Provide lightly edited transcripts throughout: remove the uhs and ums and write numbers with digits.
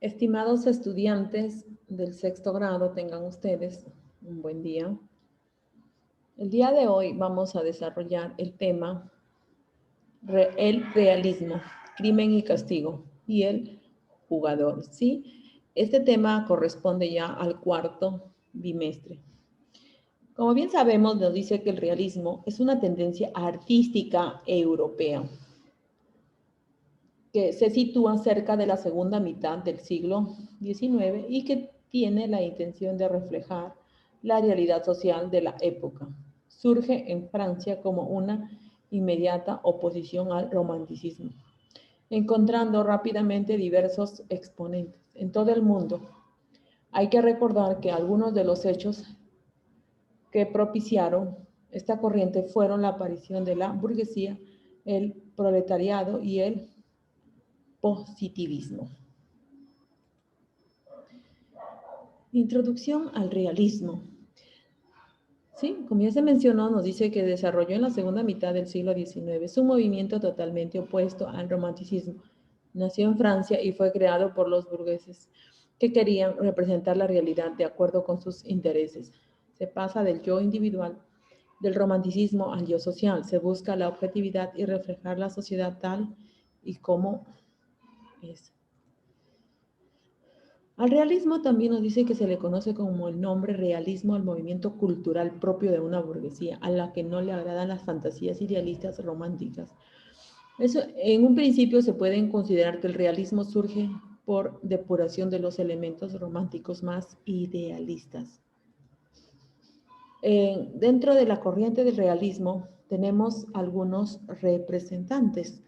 Estimados estudiantes del sexto grado, tengan ustedes un buen día. El día de hoy vamos a desarrollar el tema el realismo, crimen y castigo y el jugador, ¿sí? Este tema corresponde ya al cuarto bimestre. Como bien sabemos, nos dice que el realismo es una tendencia artística europea que se sitúa cerca de la segunda mitad del siglo XIX y que tiene la intención de reflejar la realidad social de la época. Surge en Francia como una inmediata oposición al romanticismo, encontrando rápidamente diversos exponentes en todo el mundo. Hay que recordar que algunos de los hechos que propiciaron esta corriente fueron la aparición de la burguesía, el proletariado y el positivismo. Introducción al realismo. Sí, como ya se mencionó, nos dice que desarrolló en la segunda mitad del siglo XIX. Es un movimiento totalmente opuesto al romanticismo. Nació en Francia y fue creado por los burgueses que querían representar la realidad de acuerdo con sus intereses. Se pasa del yo individual, del romanticismo al yo social. Se busca la objetividad y reflejar la sociedad tal y como es. Al realismo también nos dice que se le conoce como el nombre realismo al movimiento cultural propio de una burguesía, a la que no le agradan las fantasías idealistas románticas. Eso, en un principio se pueden considerar que el realismo surge por depuración de los elementos románticos más idealistas. Dentro de la corriente del realismo tenemos algunos representantes.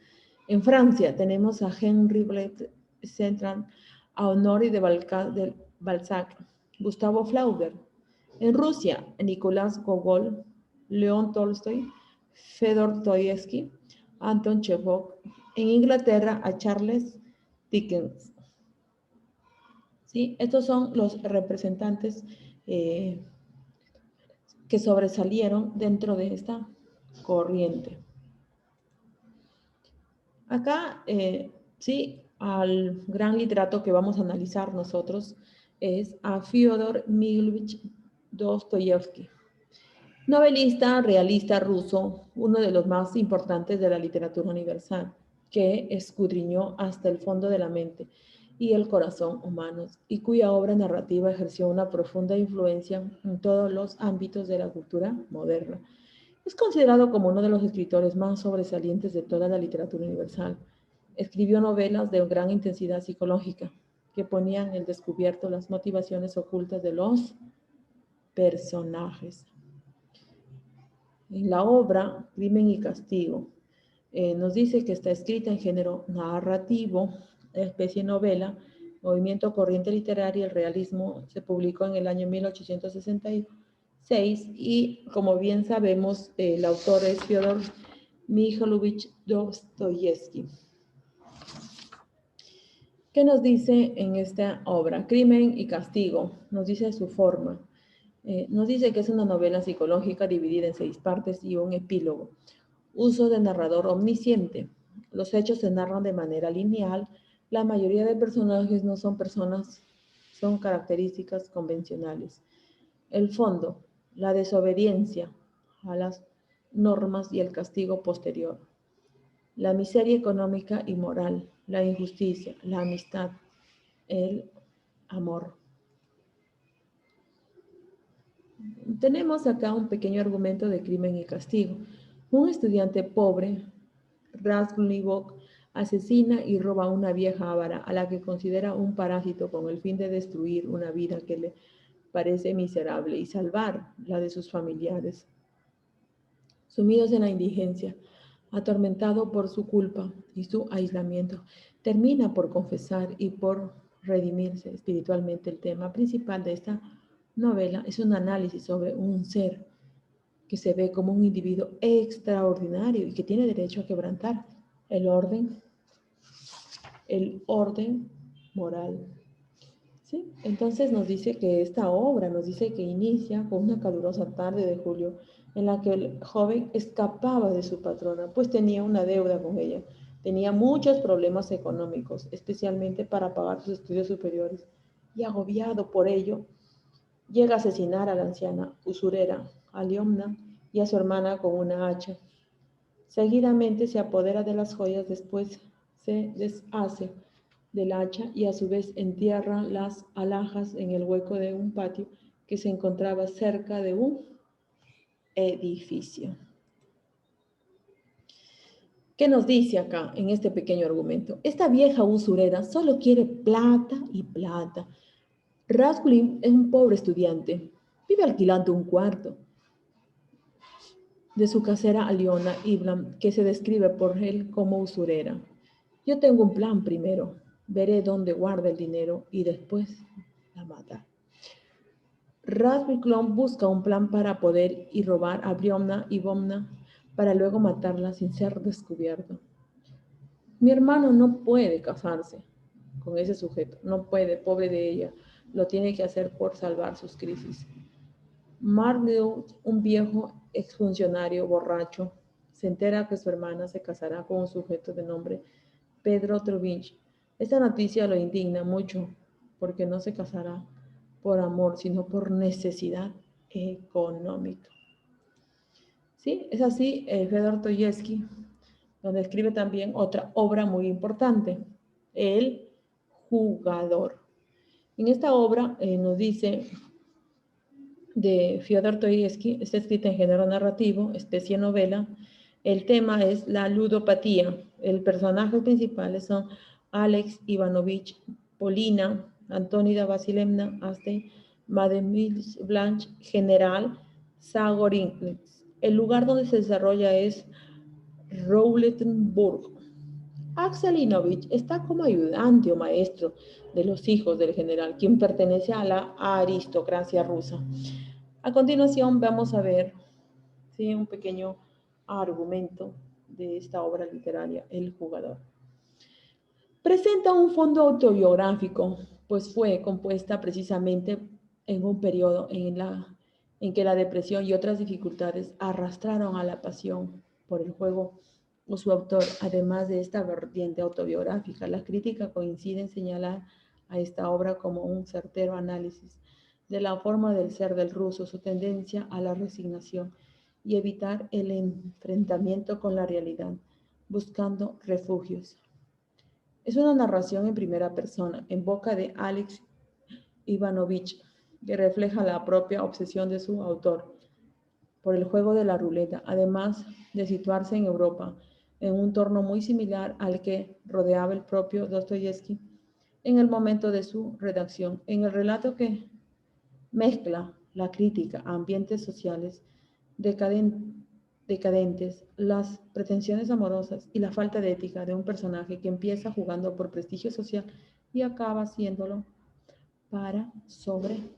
En Francia tenemos a Henri Bergson, a Honoré de Balzac, Gustavo Flaubert. En Rusia, Nicolás Gogol, León Tolstoy, Fedor Dostoyevsky, Anton Chekhov. En Inglaterra, a Charles Dickens. ¿Sí? Estos son los representantes que sobresalieron dentro de esta corriente. Acá, sí, al gran literato que vamos a analizar nosotros es a Fyodor Mikhailovich Dostoyevsky, novelista realista ruso, uno de los más importantes de la literatura universal, que escudriñó hasta el fondo de la mente y el corazón humanos, y cuya obra narrativa ejerció una profunda influencia en todos los ámbitos de la cultura moderna. Es considerado como uno de los escritores más sobresalientes de toda la literatura universal. Escribió novelas de gran intensidad psicológica que ponían en descubierto las motivaciones ocultas de los personajes. En la obra Crimen y Castigo nos dice que está escrita en género narrativo, especie novela, movimiento corriente literaria. El realismo se publicó en el año 1866 y, como bien sabemos, el autor es Fyodor Mikhailovich Dostoyevsky. ¿Qué nos dice en esta obra? Crimen y Castigo. Nos dice su forma. Nos dice que es una novela psicológica dividida en 6 partes y un epílogo. Uso de narrador omnisciente. Los hechos se narran de manera lineal. La mayoría de personajes no son personas, son características convencionales. El fondo, la desobediencia a las normas y el castigo posterior. La miseria económica y moral, la injusticia, la amistad, el amor. Tenemos acá un pequeño argumento de crimen y castigo. Un estudiante pobre, Raskolnikov, asesina y roba a una vieja avara a la que considera un parásito con el fin de destruir una vida que le parece miserable y salvar la de sus familiares. Sumidos en la indigencia, atormentado por su culpa y su aislamiento, termina por confesar y por redimirse espiritualmente. El tema principal de esta novela es un análisis sobre un ser que se ve como un individuo extraordinario y que tiene derecho a quebrantar el orden moral. ¿Sí? Entonces nos dice que esta obra nos dice que inicia con una calurosa tarde de julio en la que el joven escapaba de su patrona, pues tenía una deuda con ella. Tenía muchos problemas económicos, especialmente para pagar sus estudios superiores, y agobiado por ello, llega a asesinar a la anciana usurera, Aliomna, y a su hermana con una hacha. Seguidamente se apodera de las joyas, después se deshace del hacha y a su vez entierra las alhajas en el hueco de un patio que se encontraba cerca de un edificio. ¿Qué nos dice acá en este pequeño argumento? Esta vieja usurera solo quiere plata y plata. Raskulin es un pobre estudiante. Vive alquilando un cuarto de su casera Aliona Iblam, que se describe por él como usurera. Yo tengo un plan primero. Veré dónde guarda el dinero y después la mata. Raskulin busca un plan para poder y robar a Briomna y Bomna para luego matarla sin ser descubierto. Mi hermano no puede casarse con ese sujeto, no puede, pobre de ella, lo tiene que hacer por salvar sus crisis. Marleau, un viejo exfuncionario borracho, se entera que su hermana se casará con un sujeto de nombre Pedro Trubich. Esta noticia lo indigna mucho porque no se casará por amor, sino por necesidad económica. ¿Sí? Es así Fedor Dostoyevsky, donde escribe también otra obra muy importante, El jugador. En esta obra nos dice de Fyodor Dostoyevsky, está escrita en género narrativo, especie novela. El tema es la ludopatía. El personaje principales son Alex Ivanovich, Polina, Antonida Vasilevna, Aste, Madame Blanche, General Zagorin. El lugar donde se desarrolla es Rouletenburg. Axel Ivanovich está como ayudante o maestro de los hijos del general, quien pertenece a la aristocracia rusa. A continuación vamos a ver, ¿sí?, un pequeño argumento de esta obra literaria, El jugador. Presenta un fondo autobiográfico, pues fue compuesta precisamente en un periodo en que la depresión y otras dificultades arrastraron a la pasión por el juego o su autor. Además de esta vertiente autobiográfica, la crítica coincide en señalar a esta obra como un certero análisis de la forma del ser del ruso, su tendencia a la resignación y evitar el enfrentamiento con la realidad, buscando refugios. Es una narración en primera persona, en boca de Alex Ivanovich, que refleja la propia obsesión de su autor por el juego de la ruleta, además de situarse en Europa, en un entorno muy similar al que rodeaba el propio Dostoyevsky en el momento de su redacción. En el relato que mezcla la crítica a ambientes sociales decadentes, las pretensiones amorosas y la falta de ética de un personaje que empieza jugando por prestigio social y acaba haciéndolo para sobrevivir.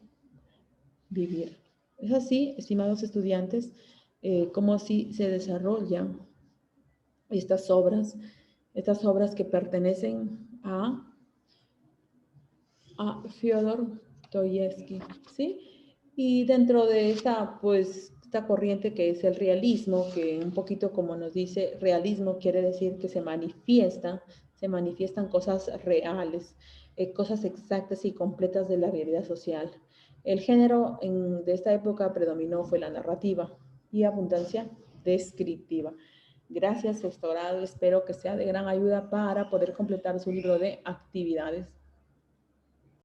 Es así, estimados estudiantes, cómo así se desarrollan estas obras que pertenecen a Fyodor Dostoyevsky, ¿sí? Y dentro de esta, pues, esta corriente que es el realismo, que un poquito como nos dice, realismo quiere decir que se manifiestan cosas reales, cosas exactas y completas de la realidad social. El género de esta época predominó fue la narrativa y abundancia descriptiva. Gracias, doctorado. Espero que sea de gran ayuda para poder completar su libro de actividades.